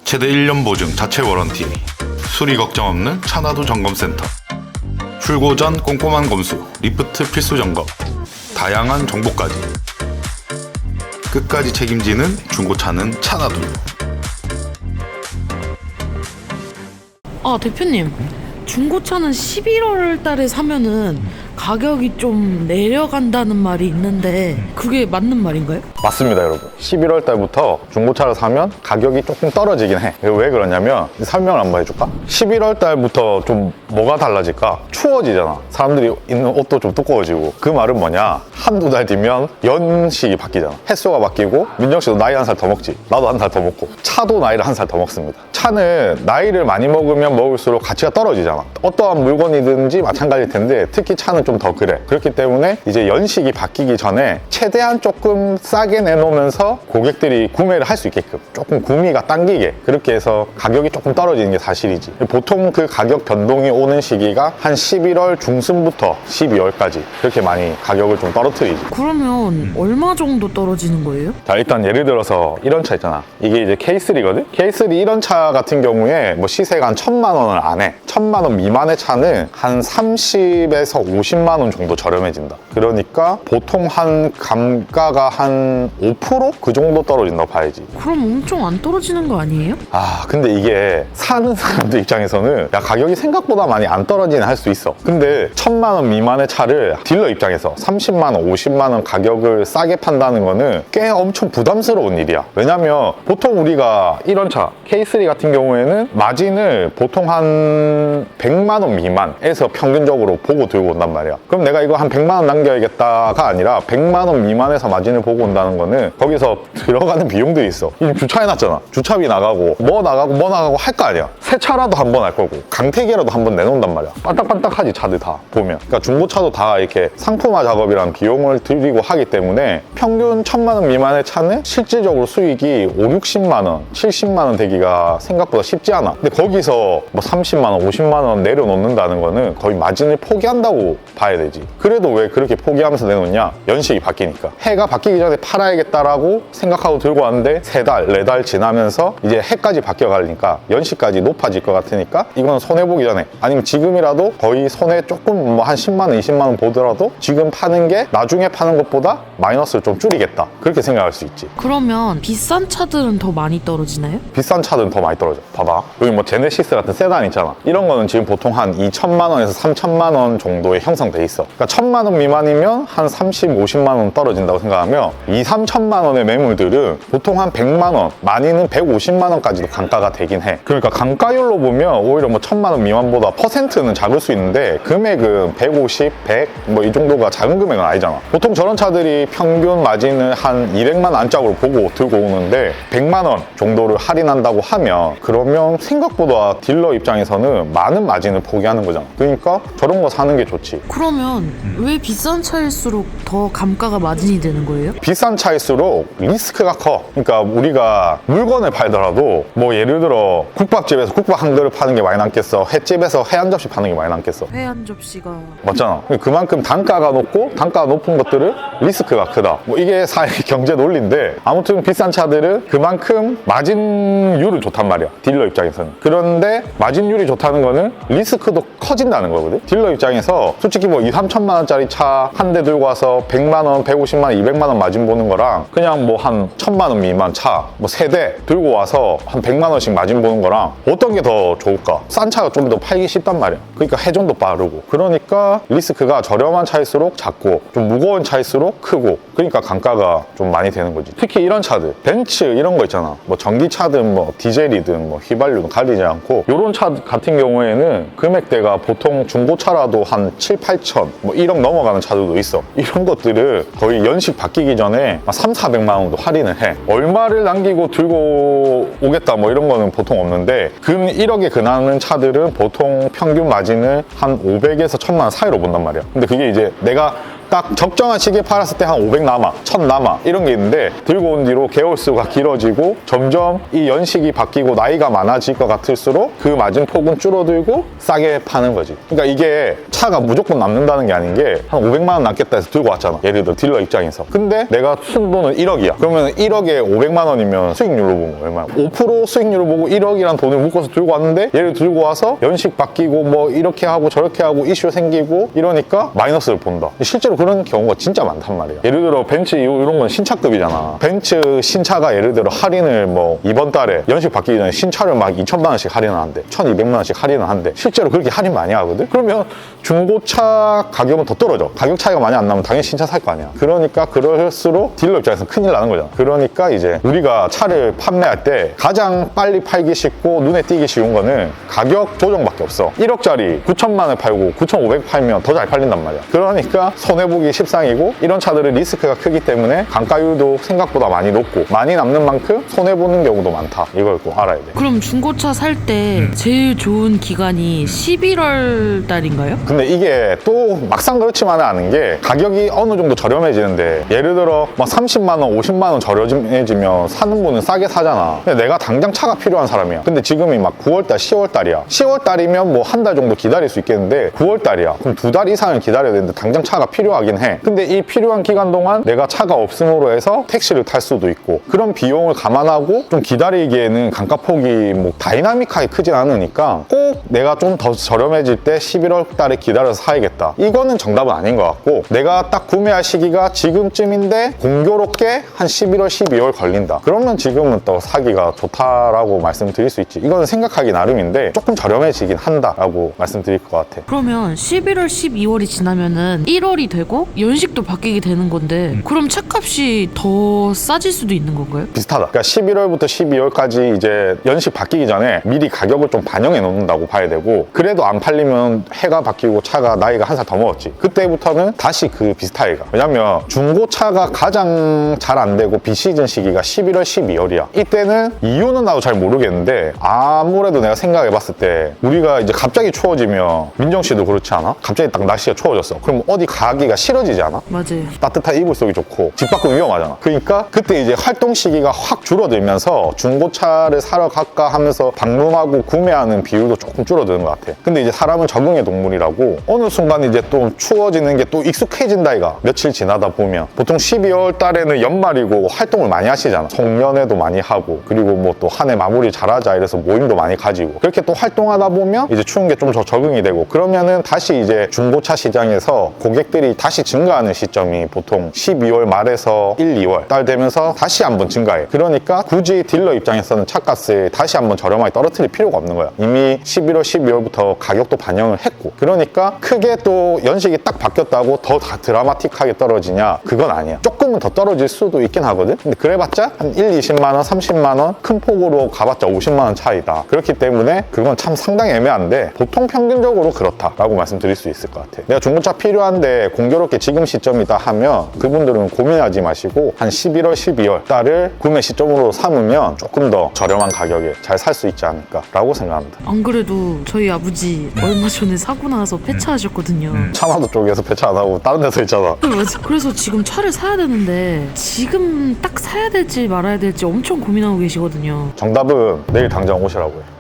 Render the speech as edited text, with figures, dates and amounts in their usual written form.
최대 1년 보증 자체 워런티, 수리 걱정 없는 차나두 점검센터, 출고 전 꼼꼼한 검수, 리프트 필수 점검, 다양한 정보까지 끝까지 책임지는 중고차는 차나두. 아, 대표님, 중고차는 11월 달에 사면은 가격이 좀 내려간다는 말이 있는데 그게 맞는 말인가요? 맞습니다, 여러분. 11월 달부터 중고차를 사면 가격이 조금 떨어지긴 해. 왜 그러냐면 설명을 한번 해줄까? 11월 달부터 좀 뭐가 달라질까? 추워지잖아. 사람들이 입는 옷도 좀 두꺼워지고. 그 말은 뭐냐? 한두 달 뒤면 연식이 바뀌잖아. 횟수가 바뀌고 민정 씨도 나이 한 살 더 먹지. 나도 한 살 더 먹고. 차도 나이를 한 살 더 먹습니다. 차는 나이를 많이 먹으면 먹을수록 가치가 떨어지잖아. 어떠한 물건이든지 마찬가지일 텐데 특히 차는 좀 더 그래. 그렇기 때문에 이제 연식이 바뀌기 전에 최대한 조금 싸게 내놓으면서 고객들이 구매를 할 수 있게끔 조금 구미가 당기게 그렇게 해서 가격이 조금 떨어지는 게 사실이지. 보통 그 가격 변동이 오는 시기가 한 11월 중순부터 12월까지 그렇게 많이 가격을 좀 떨어뜨리지. 그러면 얼마 정도 떨어지는 거예요? 자, 일단 예를 들어서 이런 차 있잖아. 이게 이제 K3거든? K3 이런 차 같은 경우에 뭐 시세가 한 1,000만 원을 안 해. 1,000만 원 미만의 차는 한 30에서 50만 원 정도 저렴해진다. 그러니까 보통 한 감가가 한 5%? 그 정도 떨어진다고 봐야지. 그럼 엄청 안 떨어지는 거 아니에요? 아, 근데 이게 사는 사람들 입장에서는 야, 가격이 생각보다 많이 안 떨어지는 할 수 있어. 근데 1,000만 원 미만의 차를 딜러 입장에서 30만 원, 50만 원 가격을 싸게 판다는 거는 꽤 엄청 부담스러운 일이야. 왜냐면 보통 우리가 이런 차 K3 같은 경우에는 마진을 보통 한 100만 원 미만에서 평균적으로 보고 들고 온단 말이야. 그럼 내가 이거 한 100만 원 남겨야겠다가 아니라 100만 원 미만에서 마진을 보고 온다는 거는 거기서 들어가는 비용들이 있어. 이제 주차해놨잖아. 주차비 나가고 뭐 나가고 할 거 아니야. 새 차라도 한 번 할 거고 강태기라도 한 번 내놓는단 말이야. 반딱반딱하지 차들 다 보면. 그러니까 중고차도 다 이렇게 상품화 작업이란 비용을 들이고 하기 때문에 평균 1,000만 원 미만의 차는 실질적으로 수익이 5, 60만 원, 70만 원 되기가 생각보다 쉽지 않아. 근데 거기서 뭐 30만 원, 50만 원 내려놓는다는 거는 거의 마진을 포기한다고 봐야 되지. 그래도 왜 그렇게 포기하면서 내놓냐? 연식이 바뀌니까. 해가 바뀌기 전에 팔아야겠다라고 생각하고 들고 왔는데 3달, 4달 지나면서 이제 해까지 바뀌어가니까 연식까지 높아질 것 같으니까 이거는 손해보기 전에 아니면 지금이라도 거의 손해 조금 뭐 한 10만 원, 20만 원 보더라도 지금 파는 게 나중에 파는 것보다 마이너스를 좀 줄이겠다. 그렇게 생각할 수 있지. 그러면 비싼 차들은 더 많이 떨어지나요? 비싼 차들은 더 많이 떨어져. 봐봐. 여기 뭐 제네시스 같은 세단 있잖아. 이런 거는 지금 보통 한 2천만 원에서 3천만 원 정도에 형성돼 있어. 그러니까 1,000만 원 미만이면 한 30, 50만 원 떨어진다고 생각하면 2, 3천만 원의 매물들은 보통 한 100만 원, 많이는 150만 원까지도 감가가 되긴 해. 그러니까 감가율로 보면 오히려 뭐 1,000만 원 미만보다 퍼센트는 작을 수 있는데 금액은 150, 100 뭐 이 정도가 작은 금액은 아니잖아. 보통 저런 차들이 평균 마진을 한 200만 원 안짝으로 보고 들고 오는데 100만 원 정도를 할인한다고 하면 그러면 생각보다 딜러 입장에서는 많은 마진을 포기하는 거잖아. 그러니까 저런 거 사는 게 좋지. 그러면 왜 비싼 차일수록 더 감가가 마진이 되는 거예요? 비싼 차일수록 리스크가 커. 그러니까 우리가 물건을 팔더라도 뭐 예를 들어 국밥집에서 국밥 한 그릇 파는 게 많이 남겠어? 횟집에서 회 한 접시 파는 게 많이 남겠어? 회 한 접시가 맞잖아. 그만큼 단가가 높고 단가가 높은 것들은 리스크가 크다. 뭐 이게 사회 경제 논리인데 아무튼 비싼 차들은 그만큼 마진율은 좋단 말이야. 딜러 입장에서는. 그런데 마진율이 좋다는 거는 리스크도 커진다는 거거든. 딜러 입장에서 솔직히 뭐 2, 3천만 원짜리 차 한 대 들고 와서 100만 원, 150만 원, 200만 원 마진 보는 거랑 그냥 뭐 한 1,000만 원 미만 차 뭐 3대 들고 와서 한 100만 원씩 마진 보는 거랑 어떤 게 더 좋을까? 싼 차가 좀 더 팔기 쉽단 말이야. 그러니까 회전도 빠르고 그러니까 리스크가 저렴한 차일수록 작고 좀 무거운 차일수록 크고 그러니까 감가가 좀 많이 되는 거지. 특히 이런 차들 벤츠 이런 거 있잖아. 뭐 전기차든 뭐 디젤이든 뭐 휘발유든 가리지 않고 이런 차 같은 경우에는 금액대가 보통 중고차라도 한 7, 8천 뭐 1억 넘어가는 차들도 있어. 이런 것들을 거의 연식 바뀌기 전에 3, 400만 원도 할인을 해. 얼마를 남기고 들고 오겠다 뭐 이런 거는 보통 없는데 근 1억에 근하는 차들은 보통 평균 마진을 한 500에서 1,000만 원 사이로 본단 말이야. 근데 그게 이제 내가 딱 적정한 시기에 팔았을 때 한 500 남아, 1000 남아 이런 게 있는데 들고 온 뒤로 개월수가 길어지고 점점 이 연식이 바뀌고 나이가 많아질 것 같을수록 그 마진폭은 줄어들고 싸게 파는 거지. 그러니까 이게 차가 무조건 남는다는 게 아닌 게 한 500만 원 남겠다 해서 들고 왔잖아. 예를 들어 딜러 입장에서. 근데 내가 쓴 돈은 1억이야. 그러면 1억에 500만 원이면 수익률로 보면 얼마야? 5% 수익률을 보고 1억이란 돈을 묶어서 들고 왔는데 얘를 들고 와서 연식 바뀌고 뭐 이렇게 하고 저렇게 하고 이슈 생기고 이러니까 마이너스를 본다. 실제로 그런 경우가 진짜 많단 말이야. 예를 들어 벤츠 이런 건 신차급이잖아. 벤츠 신차가 예를 들어 할인을 뭐 이번 달에 연식 바뀌기 전에 신차를 막 2천만 원씩 할인을 한대. 1,200만 원씩 할인을 한대. 실제로 그렇게 할인 많이 하거든? 그러면 중고차 가격은 더 떨어져. 가격 차이가 많이 안 나면 당연히 신차 살 거 아니야. 그러니까 그럴수록 딜러 입장에서 큰일 나는 거잖아. 그러니까 이제 우리가 차를 판매할 때 가장 빨리 팔기 쉽고 눈에 띄기 쉬운 거는 가격 조정밖에 없어. 1억짜리 9천만 원에 팔고 9,500 팔면 더 잘 팔린단 말이야. 그러니까 손해보기 십상이고 이런 차들은 리스크가 크기 때문에 단가율도 생각보다 많이 높고 많이 남는 만큼 손해보는 경우도 많다. 이걸 꼭 알아야 돼. 그럼 중고차 살 때 제일 좋은 기간이 11월 달인가요? 근데 이게 또 막상 그렇지만은 않은 게 가격이 어느 정도 저렴해지는데 예를 들어 막 30만 원, 50만 원 저렴해지면 사는 분은 싸게 사잖아. 근데 내가 당장 차가 필요한 사람이야. 근데 지금이 막 9월 달, 10월 달이야. 10월 달이면 뭐 한 달 정도 기다릴 수 있겠는데 9월 달이야. 그럼 2달 이상을 기다려야 되는데 당장 차가 필요하긴 해. 근데 이 필요한 기간 동안 내가 차가 없음으로 해서 택시를 탈 수도 있고 그런 비용을 감안하고 좀 기다리기에는 감가폭이 뭐 다이나믹하게 크진 않으니까 꼭 내가 좀 더 저렴해질 때 11월 달에 기다려서 사야겠다. 이거는 정답은 아닌 것 같고 내가 딱 구매할 시기가 지금쯤인데 공교롭게 한 11월, 12월 걸린다. 그러면 지금은 또 사기가 좋다라고 말씀드릴 수 있지. 이거는 생각하기 나름인데 조금 저렴해지긴 한다라고 말씀드릴 것 같아. 그러면 11월, 12월이 지나면은 1월이 되고 연식도 바뀌게 되는 건데 그럼 차값이 더 싸질 수도 있는 건가요? 비슷하다. 그러니까 11월부터 12월까지 이제 연식 바뀌기 전에 미리 가격을 좀 반영해 놓는다고 봐야 되고 그래도 안 팔리면 해가 바뀌고 차가 나이가 한 살 더 먹었지. 그때부터는 다시 그 비슷하게 가. 왜냐면 중고차가 가장 잘 안 되고 비시즌 시기가 11월, 12월이야. 이때는 이유는 나도 잘 모르겠는데 아무래도 내가 생각해 봤을 때 우리가 이제 갑자기 추워지면 민정 씨도 그렇지 않아? 갑자기 딱 날씨가 추워졌어. 그럼 어디 가기가 싫어지지 않아? 맞아요. 따뜻한 이불 속이 좋고 집 밖은 위험하잖아. 그러니까 그때 이제 활동 시기가 확 줄어들면서 중고차를 사러 갈까 하면서 방문하고 구매하는 비율도 조금 줄어드는 것 같아. 근데 이제 사람은 적응의 동물이라고 어느 순간 이제 또 추워지는 게 또 익숙해진다 이가 며칠 지나다 보면 보통 12월 달에는 연말이고 활동을 많이 하시잖아. 송년회도 많이 하고 그리고 뭐 또 한 해 마무리 잘하자 이래서 모임도 많이 가지고 그렇게 또 활동하다 보면 이제 추운 게 좀 더 적응이 되고 그러면은 다시 이제 중고차 시장에서 고객들이 다시 증가하는 시점이 보통 12월 말에서 1, 2월 달 되면서 다시 한번 증가해. 그러니까 굳이 딜러 입장에서는 차값을 다시 한번 저렴하게 떨어뜨릴 필요가 없는 거야. 이미 11월, 12월부터 가격도 반영을 했고 그러니까 크게 또 연식이 딱 바뀌었다고 더 드라마틱하게 떨어지냐? 그건 아니야. 조금은 더 떨어질 수도 있긴 하거든. 근데 그래봤자 한 1, 20만 원, 30만 원 큰 폭으로 가봤자 50만 원 차이다. 그렇기 때문에 그건 참 상당히 애매한데 보통 평균적으로 그렇다라고 말씀드릴 수 있을 것 같아. 내가 중고차 필요한데 공교롭게 지금 시점이다 하면 그분들은 고민하지 마시고 한 11월, 12월 달을 구매 시점으로 삼으면 조금 더 저렴한 가격에 잘 살 수 있지 않을까라고 생각합니다. 안 그래도 저희 아버지 얼마 전에 사고 나서 폐차하셨거든요. 차마도 쪽에서 배차 안 하고 다른 데서 있잖아. 맞아. 그래서 지금 차를 사야 되는데 지금 딱 사야 될지 말아야 될지 엄청 고민하고 계시거든요. 정답은 내일 당장 오시라고 해.